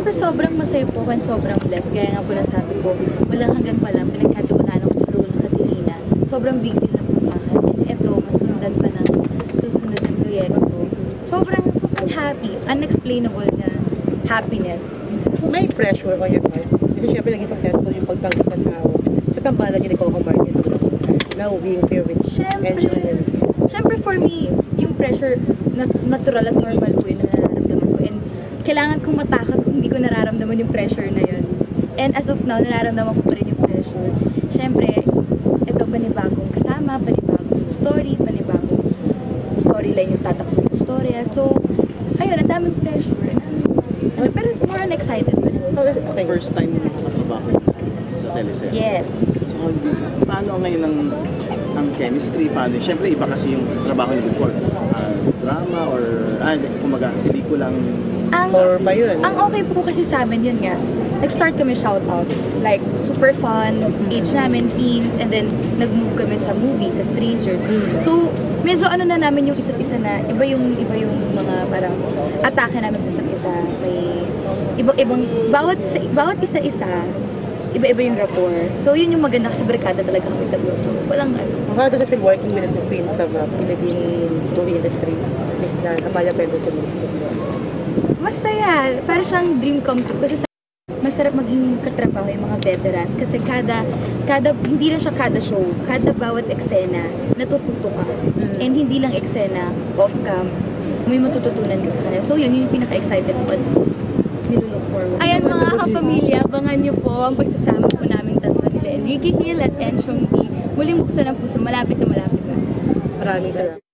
Siyempre, sobrang masaya po and sobrang blessed. Kaya nga po nasabi ko, walang hanggang pa lang, pinagkatiwalaan ako sa role ng Katerina. Sobrang big deal na po sa akin. And eto, masundan pa ng susunod ng proyekto. Sobrang happy, unexplainable na happiness. May pressure on your part. Kasi syempre naging successful yung pagtanggap sa tao. Sa pambala niya ni Coco Martin. Now being fair with Siyempre for me, yung pressure, natural at normal po yun na nararamdaman ko. And kailangan kong matakot kung hindi ko nararamdaman yung pressure na yun. And as of now, nararamdaman ko pa rin yung pressure. Siyempre, ito panibagong kasama, panibagong storyline yung tatakbo yung storya. So, ayun, ang daming pressure. Pero more on excited. Okay. First time mo nakatrabaho sa teleserye? Yes. So, paano ngayon ang chemistry? Paano? Siyempre, iba kasi yung trabaho niyo before. Drama or, kumaga, pelikulang Or ba yun? Ang okay po kasi sa amin yun nga. Nag-start kami shoutout. Like, super fun, age namin, teens, and then nag-move kami sa movie, sa Strangers. So, medyo ano na namin yung isa't isa na, iba yung mga parang atake namin sa isa't isa. May ibang, bawat isa-isa, iba-iba yung rapport. So, yun yung maganda kasi barkada talaga kami tatlo. So, walang ano. How does it feel working with the queens of Philippine movie industry? Miss Amalia Pedro. Masaya. Para siyang dream come true. Kasi masarap maging katrabaho yung mga veterans. Kasi hindi lang siya kada show. Kada bawat eksena, natututo ka. And hindi lang eksena, off-cam, may matututunan ka sa kanila. So yun yung pinaka-excited ko. Nilulook forward. Ayan mga kapamilya, abangan niyo po ang pagsasama po namin tatlo nila. Enrique Hill at Enchong D. Muling buksan ang puso. Malapit na malapit na. Maraming salamat.